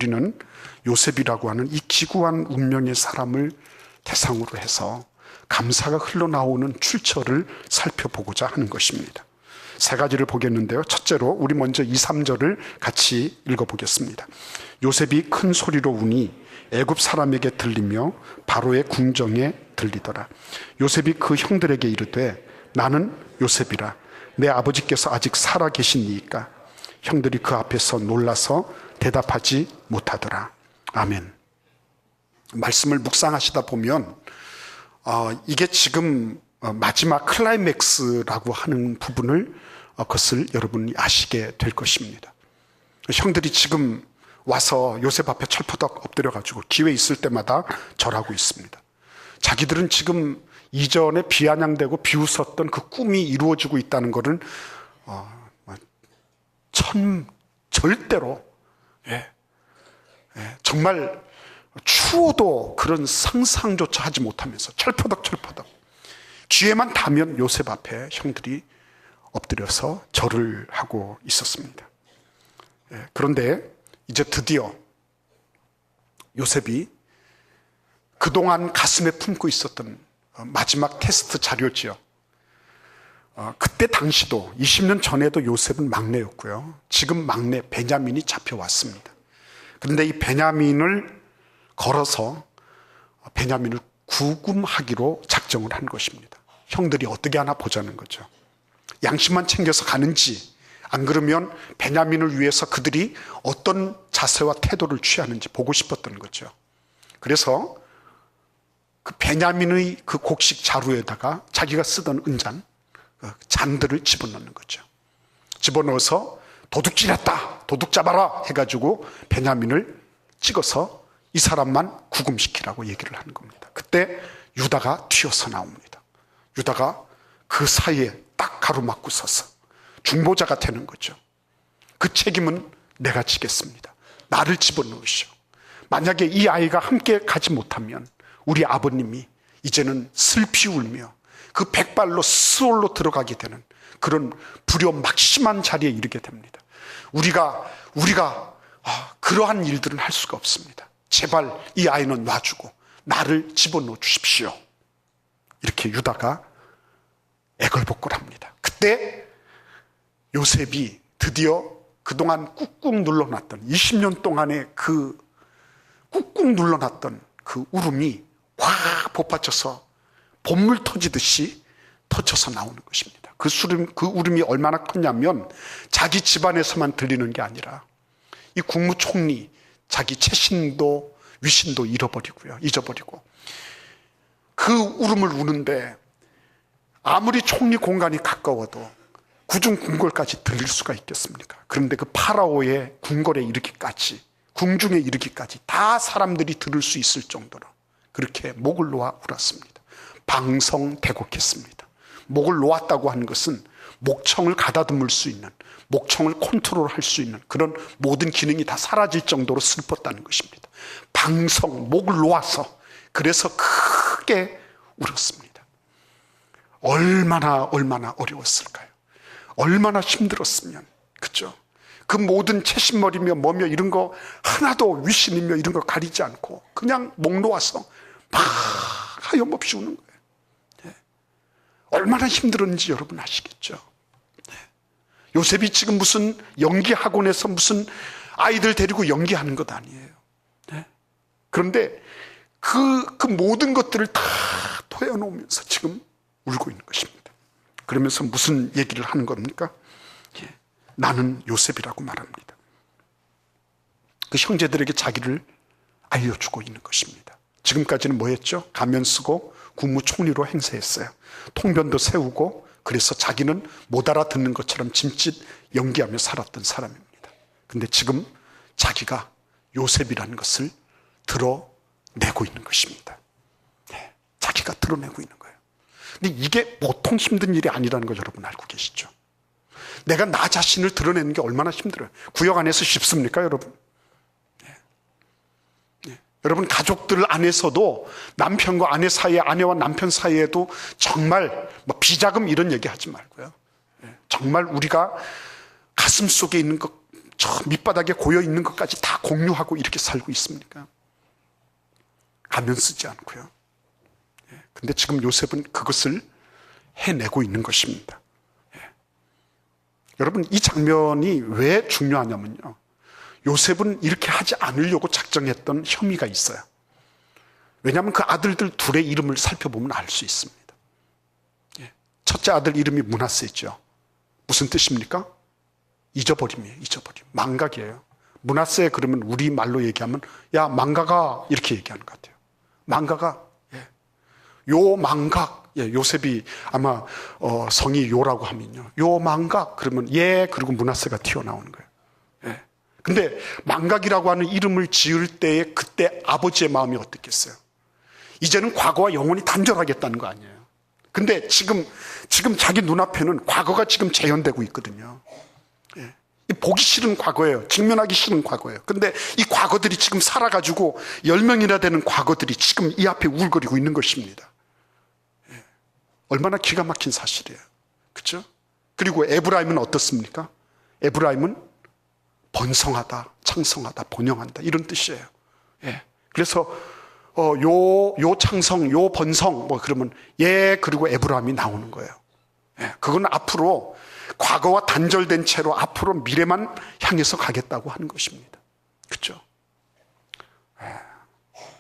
우리는 요셉이라고 하는 이 기구한 운명의 사람을 대상으로 해서 감사가 흘러나오는 출처를 살펴보고자 하는 것입니다. 세 가지를 보겠는데요. 첫째로 우리 먼저 2, 3절을 같이 읽어보겠습니다. 요셉이 큰 소리로 우니 애굽 사람에게 들리며 바로의 궁정에 들리더라. 요셉이 그 형들에게 이르되 나는 요셉이라. 내 아버지께서 아직 살아 계시니까. 형들이 그 앞에서 놀라서 대답하지 못하더라. 아멘. 말씀을 묵상하시다 보면 이게 지금 마지막 클라이맥스라고 하는 부분을 그것을 여러분이 아시게 될 것입니다. 형들이 지금 와서 요셉 앞에 철퍼덕 엎드려가지고 기회 있을 때마다 절하고 있습니다. 자기들은 지금 이전에 비아냥대고 비웃었던 그 꿈이 이루어지고 있다는 것은 절대로 정말 추워도 그런 상상조차 하지 못하면서 철퍼덕 기회만 닿으면 요셉 앞에 형들이 엎드려서 절을 하고 있었습니다. 그런데 이제 드디어 요셉이 그동안 가슴에 품고 있었던 마지막 테스트 자료지요. 그때 당시도 20년 전에도 요셉은 막내였고요. 지금 막내 베냐민이 잡혀왔습니다. 그런데 이 베냐민을 걸어서 베냐민을 구금하기로 작정을 한 것입니다. 형들이 어떻게 하나 보자는 거죠. 양심만 챙겨서 가는지 안 그러면 베냐민을 위해서 그들이 어떤 자세와 태도를 취하는지 보고 싶었던 거죠. 그래서 그 베냐민의 그 곡식 자루에다가 자기가 쓰던 은잔, 잔들을 집어넣는 거죠. 집어넣어서 도둑질했다, 도둑 잡아라 해가지고 베냐민을 찍어서 이 사람만 구금시키라고 얘기를 하는 겁니다. 그때 유다가 튀어서 나옵니다. 유다가 그 사이에 딱 가로막고 서서 중보자가 되는 거죠. 그 책임은 내가 지겠습니다. 나를 집어넣으시오. 만약에 이 아이가 함께 가지 못하면 우리 아버님이 이제는 슬피 울며 그 백발로 스올로 들어가게 되는 그런 불효막심한 자리에 이르게 됩니다. 우리가 그러한 일들은 할 수가 없습니다. 제발 이 아이는 놔주고 나를 집어넣어 주십시오. 이렇게 유다가 애걸복걸 합니다. 그때 요셉이 드디어 그동안 꾹꾹 눌러놨던 20년 동안의 그 꾹꾹 눌러놨던 그 울음이 확 복받쳐서 봇물 터지듯이 터져서 나오는 것입니다. 그 울음이 얼마나 컸냐면 자기 집안에서만 들리는 게 아니라 이 국무총리 자기 채신도 위신도 잊어버리고 그 울음을 우는데 아무리 총리 공간이 가까워도 구중 궁궐까지 들릴 수가 있겠습니까? 그런데 그 파라오의 궁궐에 이르기까지, 궁중에 이르기까지 다 사람들이 들을 수 있을 정도로 그렇게 목을 놓아 울었습니다. 방성대곡했습니다. 목을 놓았다고 하는 것은 목청을 가다듬을 수 있는, 목청을 컨트롤할 수 있는 그런 모든 기능이 다 사라질 정도로 슬펐다는 것입니다. 목을 놓아서 그래서 크게 울었습니다. 얼마나 어려웠을까요? 얼마나 힘들었으면, 그죠? 그 모든 채신머리며 뭐며 이런 거 하나도 위신이며 이런 거 가리지 않고 그냥 목 놓아서 막 하염없이 우는 거예요. 네. 얼마나 힘들었는지 여러분 아시겠죠? 네. 요셉이 지금 무슨 연기 학원에서 무슨 아이들 데리고 연기하는 것 아니에요. 네. 그런데 그 모든 것들을 다 토해놓으면서 지금 울고 있는 것입니다. 그러면서 무슨 얘기를 하는 겁니까? 나는 요셉이라고 말합니다. 그 형제들에게 자기를 알려주고 있는 것입니다. 지금까지는 뭐 했죠? 가면 쓰고 국무총리로 행세했어요. 통변도 세우고 그래서 자기는 못 알아듣는 것처럼 짐짓 연기하며 살았던 사람입니다. 근데 지금 자기가 요셉이라는 것을 드러내고 있는 것입니다. 네, 자기가 드러내고 있는 거예요. 근데 이게 보통 힘든 일이 아니라는 걸 여러분 알고 계시죠? 내가 나 자신을 드러내는 게 얼마나 힘들어요. 구역 안에서 쉽습니까, 여러분? 네. 네. 여러분 가족들 안에서도 남편과 아내 사이에, 아내와 남편 사이에도 정말 뭐 비자금 이런 얘기 하지 말고요. 네. 정말 우리가 가슴 속에 있는 것 저 밑바닥에 고여 있는 것까지 다 공유하고 이렇게 살고 있습니까? 가면 쓰지 않고요. 근데 지금 요셉은 그것을 해내고 있는 것입니다. 여러분, 이 장면이 왜 중요하냐면요, 요셉은 이렇게 하지 않으려고 작정했던 혐의가 있어요. 왜냐하면 그 아들들 둘의 이름을 살펴보면 알 수 있습니다. 첫째 아들 이름이 므낫세죠. 무슨 뜻입니까? 잊어버림이에요. 잊어버림. 망각이에요. 므낫세 그러면 우리 말로 얘기하면 야 망각아 이렇게 얘기하는 것 같아요. 망각아. 요 망각. 요셉이 아마 성이 요라고 하면요, 요 망각 그러면 그리고 므낫세가 튀어나오는 거예요. 근데 망각이라고 하는 이름을 지을 때에 그때 아버지의 마음이 어떻겠어요? 이제는 과거와 영원히 단절하겠다는 거 아니에요. 근데 지금 자기 눈앞에는 과거가 지금 재현되고 있거든요. 보기 싫은 과거예요. 직면하기 싫은 과거예요. 근데 이 과거들이 지금 살아가지고 10명이나 되는 과거들이 지금 이 앞에 울거리고 있는 것입니다. 얼마나 기가 막힌 사실이에요. 그렇죠? 그리고 에브라임은 어떻습니까? 에브라임은 번성하다, 창성하다, 번영한다 이런 뜻이에요. 그래서 요 창성, 요 번성 그러면 그리고 에브라임이 나오는 거예요. 그건 앞으로 과거와 단절된 채로 앞으로 미래만 향해서 가겠다고 하는 것입니다. 그렇죠?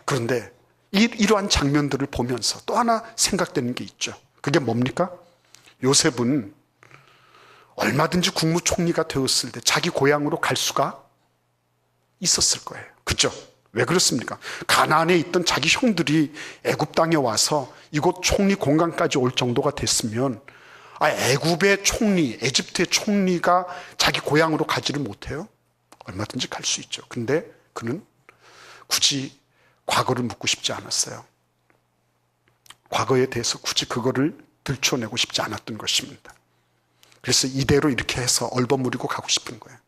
그런데 이러한 장면들을 보면서 또 하나 생각되는 게 있죠. 그게 뭡니까? 요셉은 얼마든지 국무총리가 되었을 때 자기 고향으로 갈 수가 있었을 거예요. 그렇죠? 왜 그렇습니까? 가나안에 있던 자기 형들이 애굽 땅에 와서 이곳 총리 공간까지 올 정도가 됐으면 애굽의 총리, 에집트의 총리가 자기 고향으로 가지를 못해요? 얼마든지 갈 수 있죠. 근데 그는 굳이 과거를 묻고 싶지 않았어요. 과거에 대해서 굳이 그거를 들춰내고 싶지 않았던 것입니다. 그래서 이대로 이렇게 해서 얼버무리고 가고 싶은 거예요.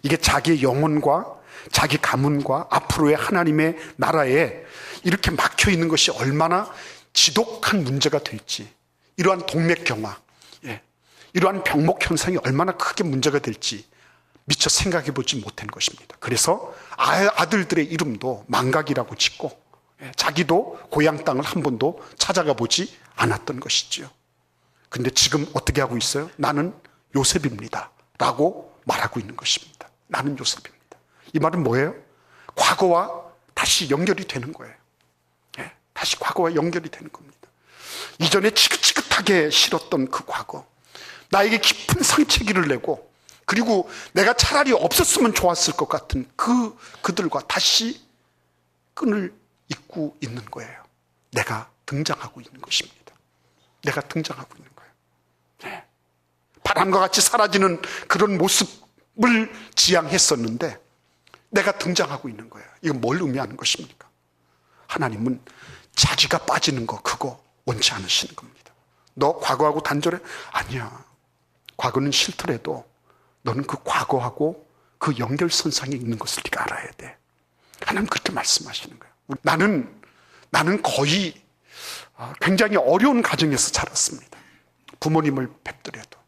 이게 자기의 영혼과 자기 가문과 앞으로의 하나님의 나라에 이렇게 막혀 있는 것이 얼마나 지독한 문제가 될지, 이러한 동맥경화, 이러한 병목 현상이 얼마나 크게 문제가 될지 미처 생각해 보지 못한 것입니다. 그래서 아들들의 이름도 망각이라고 짓고 자기도 고향 땅을 한 번도 찾아가 보지 않았던 것이죠. 근데 지금 어떻게 하고 있어요? 나는 요셉입니다 라고 말하고 있는 것입니다. 나는 요셉입니다. 이 말은 뭐예요? 과거와 다시 연결이 되는 거예요. 다시 과거와 연결이 되는 겁니다. 이전에 지긋지긋하게 싫었던 그 과거, 나에게 깊은 상처기를 내고 그리고 내가 차라리 없었으면 좋았을 것 같은 그들과 다시 끈을 잇고 있는 거예요. 내가 등장하고 있는 것입니다. 내가 등장하고 있는 거예요. 바람과 같이 사라지는 그런 모습을 지향했었는데 내가 등장하고 있는 거예요. 이건 뭘 의미하는 것입니까? 하나님은 자기가 빠지는 거 그거 원치 않으시는 겁니다. 너 과거하고 단절해? 아니야. 과거는 싫더라도 너는 그 과거하고 그 연결선상에 있는 것을 네가 알아야 돼. 하나님 그렇게 말씀하시는 거예요. 나는 거의 굉장히 어려운 가정에서 자랐습니다. 부모님을 뵙더라도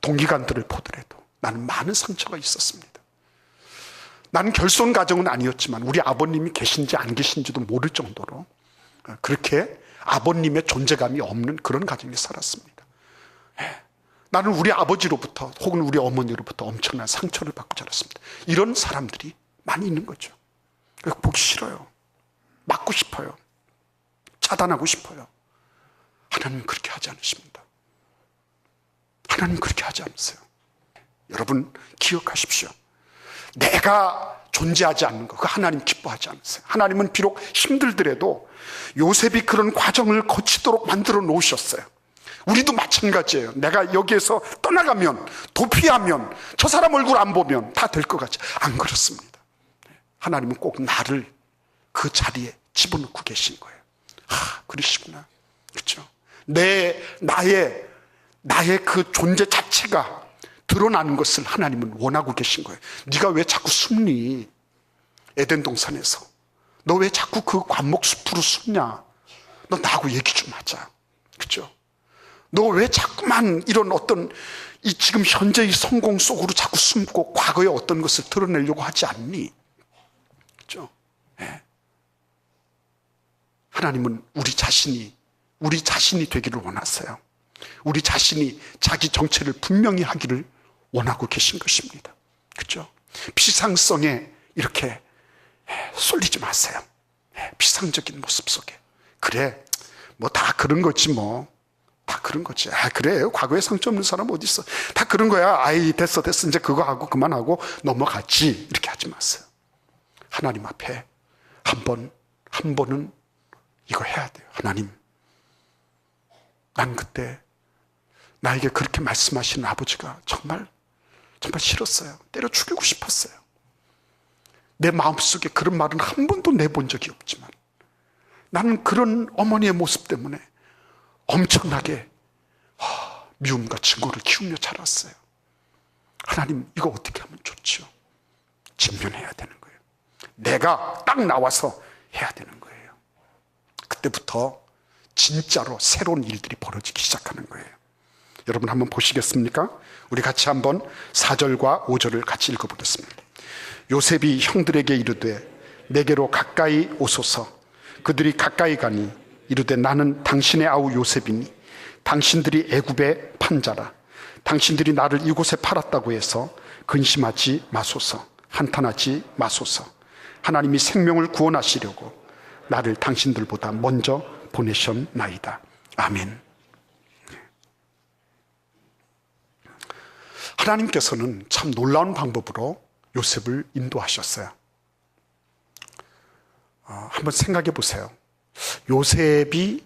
동기간들을 보더라도 나는 많은 상처가 있었습니다. 나는 결손 가정은 아니었지만 우리 아버님이 계신지 안 계신지도 모를 정도로 그렇게 아버님의 존재감이 없는 그런 가정에 살았습니다. 나는 우리 아버지로부터 혹은 우리 어머니로부터 엄청난 상처를 받고 자랐습니다. 이런 사람들이 많이 있는 거죠. 보기 싫어요. 막고 싶어요. 차단하고 싶어요. 하나님은 그렇게 하지 않으십니다. 하나님은 그렇게 하지 않으세요. 여러분 기억하십시오. 내가 존재하지 않는 거, 그 하나님 기뻐하지 않으세요. 하나님은 비록 힘들더라도 요셉이 그런 과정을 거치도록 만들어 놓으셨어요. 우리도 마찬가지예요. 내가 여기에서 떠나가면, 도피하면, 저 사람 얼굴 안 보면 다 될 것 같지. 안 그렇습니다. 하나님은 꼭 나를 그 자리에 집어넣고 계신 거예요. 그러시구나. 그렇죠? 나의 그 존재 자체가 드러나는 것을 하나님은 원하고 계신 거예요. 네가 왜 자꾸 숨니? 에덴 동산에서. 너 왜 자꾸 그 관목 숲으로 숨냐? 너 나하고 얘기 좀 하자. 그렇죠? 너 왜 자꾸만 이런 어떤 이 지금 현재의 성공 속으로 자꾸 숨고 과거의 어떤 것을 드러내려고 하지 않니? 그렇죠? 네. 하나님은 우리 자신이 되기를 원하세요. 우리 자신이 자기 정체를 분명히 하기를 원하고 계신 것입니다. 그렇죠? 비상성에 이렇게 쏠리지 마세요. 비상적인 모습 속에. 그래, 뭐 다 그런 거지 뭐. 다 그런 거지. 그래, 과거에 상처 없는 사람 어디 있어. 다 그런 거야. 아이, 됐어. 이제 그거 하고 그만하고 넘어갔지. 이렇게 하지 마세요. 하나님 앞에 한 번은 이거 해야 돼요. 하나님, 난 그때 나에게 그렇게 말씀하시는 아버지가 정말 싫었어요. 때려 죽이고 싶었어요. 내 마음속에 그런 말은 한 번도 내본 적이 없지만 나는 그런 어머니의 모습 때문에 엄청나게 미움과 증오를 키우며 자랐어요. 하나님, 이거 어떻게 하면 좋지요? 직면해야 되는 거예요. 내가 딱 나와서 해야 되는 거예요. 그때부터 진짜로 새로운 일들이 벌어지기 시작하는 거예요. 여러분 한번 보시겠습니까? 우리 같이 한번 4절과 5절을 같이 읽어보겠습니다. 요셉이 형들에게 이르되 내게로 가까이 오소서. 그들이 가까이 가니 이르되 나는 당신의 아우 요셉이니 당신들이 애굽의 판자라. 당신들이 나를 이곳에 팔았다고 해서 근심하지 마소서. 한탄하지 마소서. 하나님이 생명을 구원하시려고 나를 당신들보다 먼저 보내셨나이다. 아멘. 하나님께서는 참 놀라운 방법으로 요셉을 인도하셨어요. 한번 생각해 보세요. 요셉이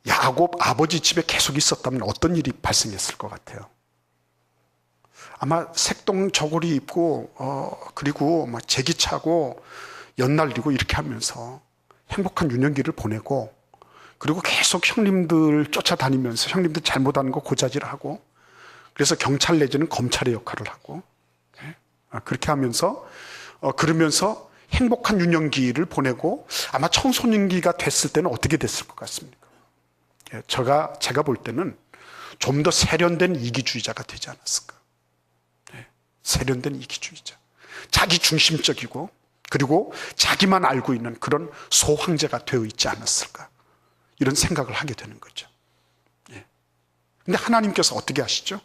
야곱 아버지 집에 계속 있었다면 어떤 일이 발생했을 것 같아요? 아마 색동 저고리 입고 그리고 막 제기차고 연날리고 이렇게 하면서 행복한 유년기를 보내고, 그리고 계속 형님들 쫓아다니면서 형님들 잘못하는 거 고자질하고, 그래서 경찰 내지는 검찰의 역할을 하고, 그렇게 하면서 그러면서 행복한 유년기를 보내고, 아마 청소년기가 됐을 때는 어떻게 됐을 것 같습니까? 제가 볼 때는 좀 더 세련된 이기주의자가 되지 않았을까. 세련된 이기주의자, 자기 중심적이고 그리고 자기만 알고 있는 그런 소황제가 되어 있지 않았을까, 이런 생각을 하게 되는 거죠. 근데 하나님께서 어떻게 하시죠?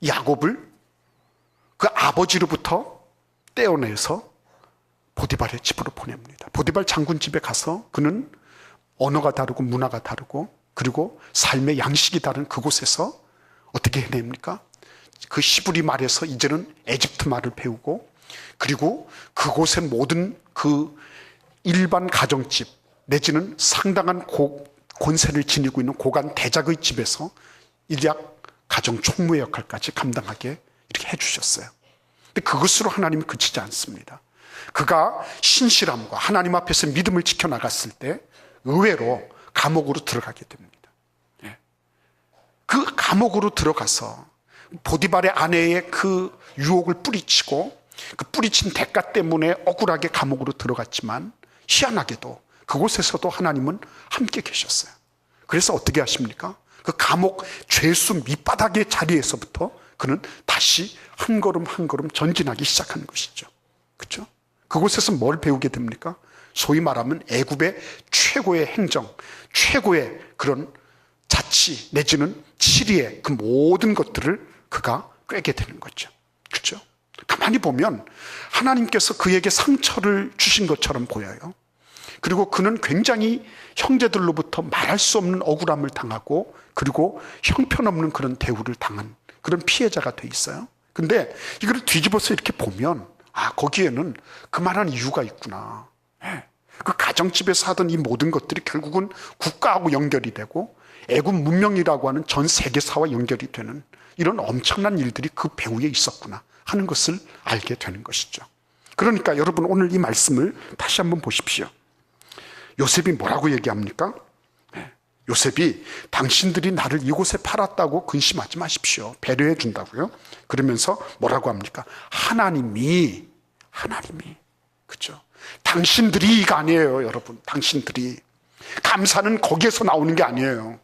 야곱을 그 아버지로부터 떼어내서 보디발의 집으로 보냅니다. 보디발 장군 집에 가서 그는 언어가 다르고 문화가 다르고 그리고 삶의 양식이 다른 그곳에서 어떻게 해냅니까? 그 히브리 말에서 이제는 에집트 말을 배우고, 그리고 그곳의 모든 그 일반 가정집 내지는 상당한 권세를 지니고 있는 고관 대작의 집에서 일약 가정 총무의 역할까지 감당하게 이렇게 해주셨어요. 근데 그것으로 하나님이 그치지 않습니다. 그가 신실함과 하나님 앞에서 믿음을 지켜나갔을 때 의외로 감옥으로 들어가게 됩니다. 그 감옥으로 들어가서 보디발의 아내의 그 유혹을 뿌리치고, 그 뿌리친 대가 때문에 억울하게 감옥으로 들어갔지만 희한하게도 그곳에서도 하나님은 함께 계셨어요. 그래서 어떻게 하십니까? 그 감옥 죄수 밑바닥의 자리에서부터 그는 다시 한 걸음 한 걸음 전진하기 시작하는 것이죠. 그렇죠? 그곳에서 뭘 배우게 됩니까? 소위 말하면 애굽의 최고의 행정, 최고의 그런 자치 내지는 치리의 그 모든 것들을 그가 꿰게 되는 거죠. 그렇죠? 가만히 보면 하나님께서 그에게 상처를 주신 것처럼 보여요. 그리고 그는 굉장히 형제들로부터 말할 수 없는 억울함을 당하고, 그리고 형편없는 그런 대우를 당한 그런 피해자가 돼 있어요. 근데 이걸 뒤집어서 이렇게 보면 거기에는 그만한 이유가 있구나. 그 가정집에서 하던 이 모든 것들이 결국은 국가하고 연결이 되고 애굽 문명이라고 하는 전 세계사와 연결이 되는 이런 엄청난 일들이 그 배후에 있었구나 하는 것을 알게 되는 것이죠. 그러니까 여러분, 오늘 이 말씀을 다시 한번 보십시오. 요셉이 뭐라고 얘기합니까? 요셉이 당신들이 나를 이곳에 팔았다고 근심하지 마십시오. 배려해 준다고요. 그러면서 뭐라고 합니까? 하나님이 그렇죠? 당신들이가 아니에요, 여러분. 당신들이. 감사는 거기에서 나오는 게 아니에요.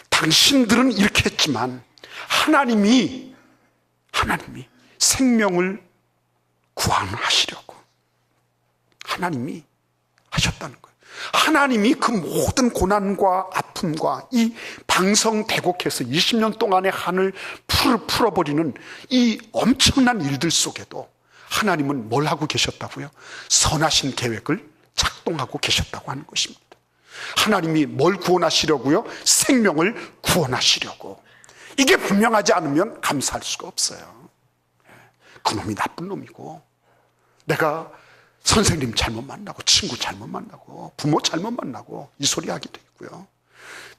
당신들은 이렇게 했지만 하나님이 생명을 구원하시려고 하나님이 하셨다는 거예요. 하나님이 그 모든 고난과 아픔과 이 방성대곡해서 20년 동안의 한을 풀어버리는 이 엄청난 일들 속에도 하나님은 뭘 하고 계셨다고요? 선하신 계획을 작동하고 계셨다고 하는 것입니다. 하나님이 뭘 구원하시려고요? 생명을 구원하시려고. 이게 분명하지 않으면 감사할 수가 없어요. 그놈이 나쁜 놈이고, 내가 선생님 잘못 만나고, 친구 잘못 만나고, 부모 잘못 만나고, 이 소리 하게 되고요.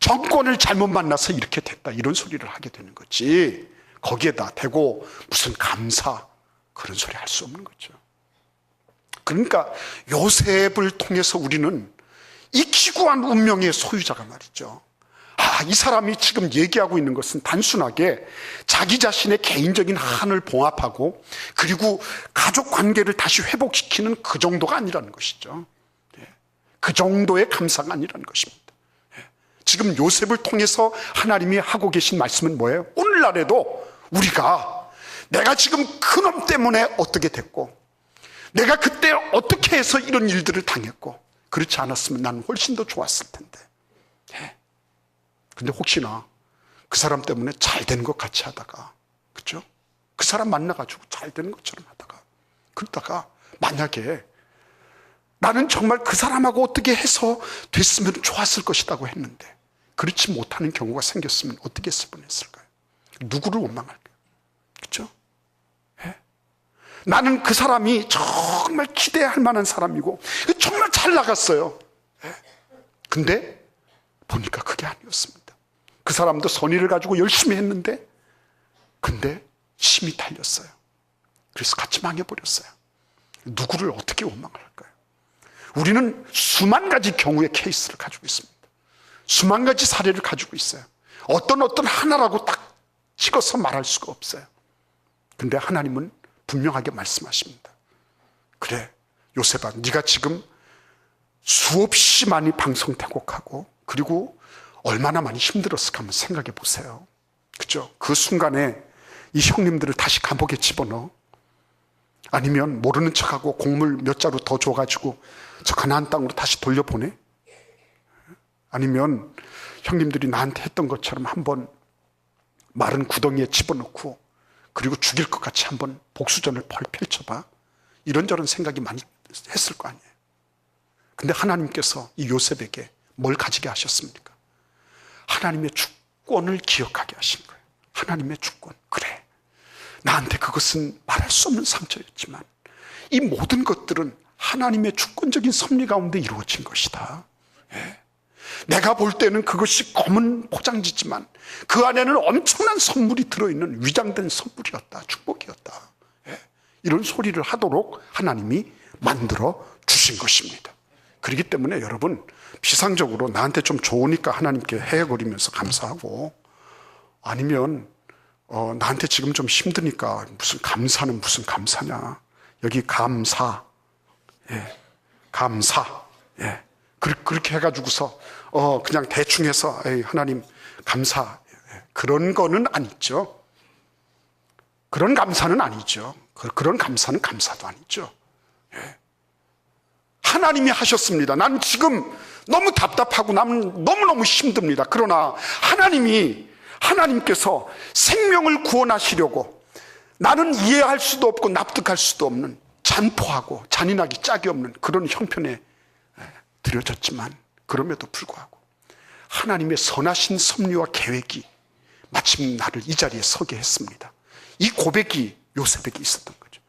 정권을 잘못 만나서 이렇게 됐다, 이런 소리를 하게 되는 거지. 거기에다 대고 무슨 감사, 그런 소리 할 수 없는 거죠. 그러니까 요셉을 통해서 우리는 이 기구한 운명의 소유자가 말이죠. 이 사람이 지금 얘기하고 있는 것은 단순하게 자기 자신의 개인적인 한을 봉합하고 그리고 가족 관계를 다시 회복시키는 그 정도가 아니라는 것이죠. 그 정도의 감사가 아니라는 것입니다. 지금 요셉을 통해서 하나님이 하고 계신 말씀은 뭐예요? 오늘날에도 우리가 내가 지금 그놈 때문에 어떻게 됐고, 내가 그때 어떻게 해서 이런 일들을 당했고, 그렇지 않았으면 나는 훨씬 더 좋았을 텐데. 근데 혹시나 그 사람 때문에 잘 되는 것 같이 하다가, 그렇죠? 그 사람 만나가지고 잘 되는 것처럼 하다가, 그러다가 만약에 나는 정말 그 사람하고 어떻게 해서 됐으면 좋았을 것이라고 했는데 그렇지 못하는 경우가 생겼으면 어떻게 했을 뻔했을까요? 누구를 원망할까요? 그렇죠? 나는 그 사람이 정말 기대할 만한 사람이고 정말 잘 나갔어요. 근데 보니까 그게 아니었습니다. 그 사람도 선의를 가지고 열심히 했는데 근데 힘이 달렸어요. 그래서 같이 망해버렸어요. 누구를 어떻게 원망할까요? 우리는 수만 가지 경우의 케이스를 가지고 있습니다. 수만 가지 사례를 가지고 있어요. 어떤 하나라고 딱 찍어서 말할 수가 없어요. 근데 하나님은 분명하게 말씀하십니다. 그래, 요셉아, 네가 지금 수없이 많이 방송대곡하고 그리고 얼마나 많이 힘들었을까 한번 생각해 보세요. 그죠? 그 순간에 이 형님들을 다시 감옥에 집어넣어? 아니면 모르는 척하고 곡물 몇 자루 더 줘가지고 저 가나안 땅으로 다시 돌려보내? 아니면 형님들이 나한테 했던 것처럼 한번 마른 구덩이에 집어넣고 그리고 죽일 것 같이 한번 복수전을 펼쳐봐? 이런저런 생각이 많이 했을 거 아니에요. 근데 하나님께서 이 요셉에게 뭘 가지게 하셨습니까? 하나님의 주권을 기억하게 하신 거예요. 하나님의 주권. 그래, 나한테 그것은 말할 수 없는 상처였지만 이 모든 것들은 하나님의 주권적인 섭리 가운데 이루어진 것이다. 내가 볼 때는 그것이 검은 포장지지만 그 안에는 엄청난 선물이 들어있는 위장된 선물이었다, 축복이었다. 이런 소리를 하도록 하나님이 만들어 주신 것입니다. 그렇기 때문에 여러분, 비상적으로 나한테 좀 좋으니까 하나님께 헤어거리면서 감사하고, 아니면 나한테 지금 좀 힘드니까 무슨 감사는 무슨 감사냐, 여기 감사, 감사, 그렇게 해가지고서 그냥 대충 해서 하나님 감사, 그런 거는 아니죠. 그런 감사는 아니죠. 그런 감사는 감사도 아니죠. 하나님이 하셨습니다. 난 지금 너무 답답하고 나는 너무너무 힘듭니다. 그러나 하나님께서 생명을 구원하시려고 나는 이해할 수도 없고 납득할 수도 없는 잔포하고 잔인하기 짝이 없는 그런 형편에 드려졌지만 그럼에도 불구하고 하나님의 선하신 섭리와 계획이 마침 나를 이 자리에 서게 했습니다. 이 고백이 요셉에게 있었던 거죠.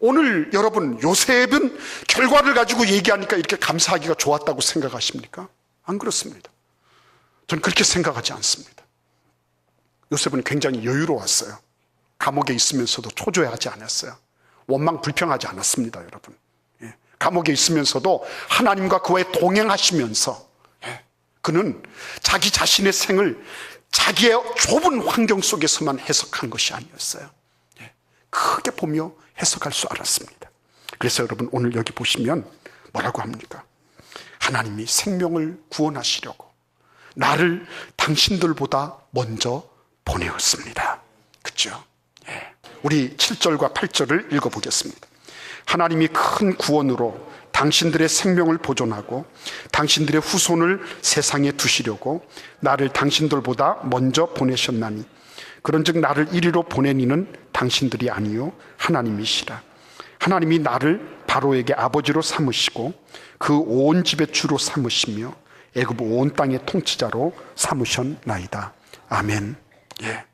오늘 여러분, 요셉은 결과를 가지고 얘기하니까 이렇게 감사하기가 좋았다고 생각하십니까? 안 그렇습니다. 저는 그렇게 생각하지 않습니다. 요셉은 굉장히 여유로웠어요. 감옥에 있으면서도 초조해하지 않았어요. 원망 불평하지 않았습니다, 여러분. 감옥에 있으면서도 하나님과 그와의 동행하시면서 그는 자기 자신의 생을 자기의 좁은 환경 속에서만 해석한 것이 아니었어요. 크게 보며 해석할 수 알았습니다. 그래서 여러분, 오늘 여기 보시면 뭐라고 합니까? 하나님이 생명을 구원하시려고 나를 당신들보다 먼저 보내었습니다. 우리 7절과 8절을 읽어보겠습니다. 하나님이 큰 구원으로 당신들의 생명을 보존하고 당신들의 후손을 세상에 두시려고 나를 당신들보다 먼저 보내셨나니 그런즉 나를 이리로 보낸 이는 당신들이 아니요 하나님이시라. 하나님이 나를 바로에게 아버지로 삼으시고 그 온 집의 주로 삼으시며 애굽 온 땅의 통치자로 삼으셨나이다. 아멘. 예.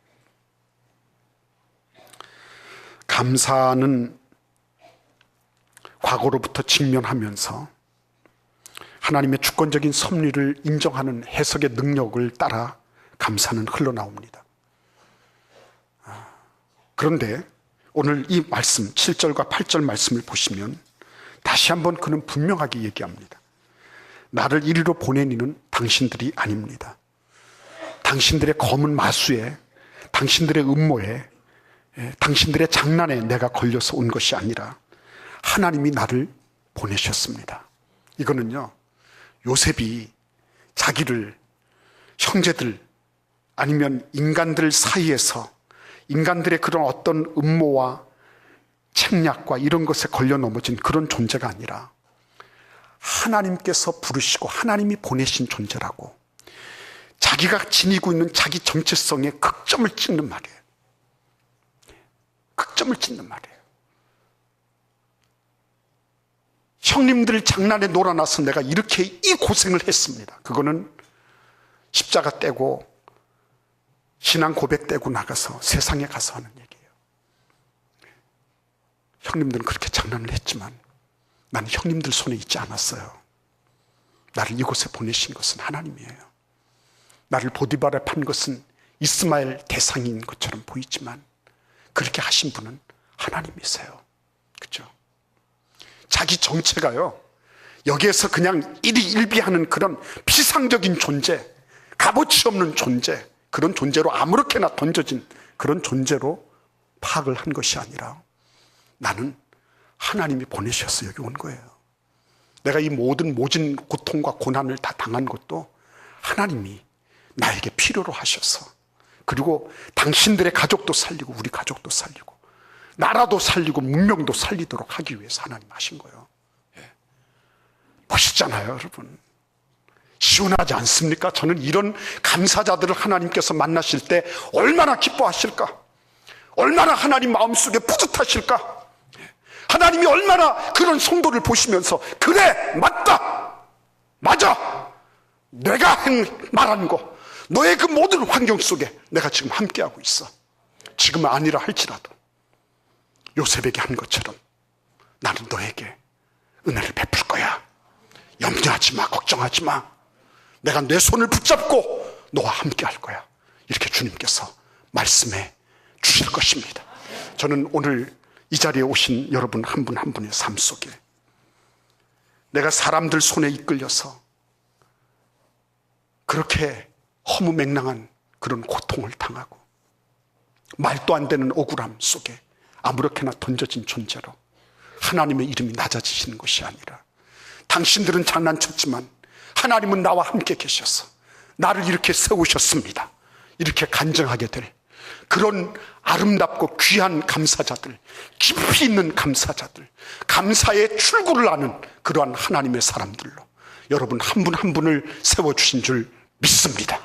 감사는 과거로부터 직면하면서 하나님의 주권적인 섭리를 인정하는 해석의 능력을 따라 감사는 흘러나옵니다. 그런데 오늘 이 말씀 7절과 8절 말씀을 보시면 다시 한번 그는 분명하게 얘기합니다. 나를 이리로 보낸 이는 당신들이 아닙니다. 당신들의 검은 마수에, 당신들의 음모에, 당신들의 장난에 내가 걸려서 온 것이 아니라 하나님이 나를 보내셨습니다. 이거는요, 요셉이 자기를 형제들 아니면 인간들 사이에서 인간들의 그런 어떤 음모와 책략과 이런 것에 걸려 넘어진 그런 존재가 아니라 하나님께서 부르시고 하나님이 보내신 존재라고 자기가 지니고 있는 자기 정체성에 극점을 찍는 말이에요. 극점을 찍는 말이에요. 형님들 장난에 놀아나서 내가 이렇게 이 고생을 했습니다. 그거는 십자가 떼고 신앙 고백 떼고 나가서 세상에 가서 하는 얘기예요. 형님들은 그렇게 장난을 했지만 나는 형님들 손에 있지 않았어요. 나를 이곳에 보내신 것은 하나님이에요. 나를 보디발에 판 것은 이스마엘 대상인 것처럼 보이지만 그렇게 하신 분은 하나님이세요. 그렇죠? 자기 정체가요, 여기에서 그냥 일희일비하는 그런 피상적인 존재, 값어치 없는 존재, 그런 존재로 아무렇게나 던져진 그런 존재로 파악을 한 것이 아니라 나는 하나님이 보내셔서 여기 온 거예요. 내가 이 모든 모진 고통과 고난을 다 당한 것도 하나님이 나에게 필요로 하셔서, 그리고 당신들의 가족도 살리고 우리 가족도 살리고 나라도 살리고 문명도 살리도록 하기 위해서 하나님 하신 거예요. 예. 멋있잖아요, 여러분. 시원하지 않습니까? 저는 이런 감사자들을 하나님께서 만나실 때 얼마나 기뻐하실까? 얼마나 하나님 마음속에 뿌듯하실까? 하나님이 얼마나 그런 성도를 보시면서 그래, 맞다, 맞아, 내가 말한 거, 너의 그 모든 환경 속에 내가 지금 함께하고 있어. 지금은 아니라 할지라도 요셉에게 한 것처럼 나는 너에게 은혜를 베풀 거야. 염려하지 마, 걱정하지 마. 내가 내 손을 붙잡고 너와 함께 할 거야. 이렇게 주님께서 말씀해 주실 것입니다. 저는 오늘 이 자리에 오신 여러분 한 분 한 분의 삶 속에 내가 사람들 손에 이끌려서 그렇게 허무맹랑한 그런 고통을 당하고 말도 안 되는 억울함 속에 아무렇게나 던져진 존재로 하나님의 이름이 낮아지시는 것이 아니라, 당신들은 장난쳤지만 하나님은 나와 함께 계셔서 나를 이렇게 세우셨습니다, 이렇게 간증하게 될 그런 아름답고 귀한 감사자들, 깊이 있는 감사자들, 감사의 출구를 아는 그러한 하나님의 사람들로 여러분 한 분 한 분을 세워주신 줄 믿습니다.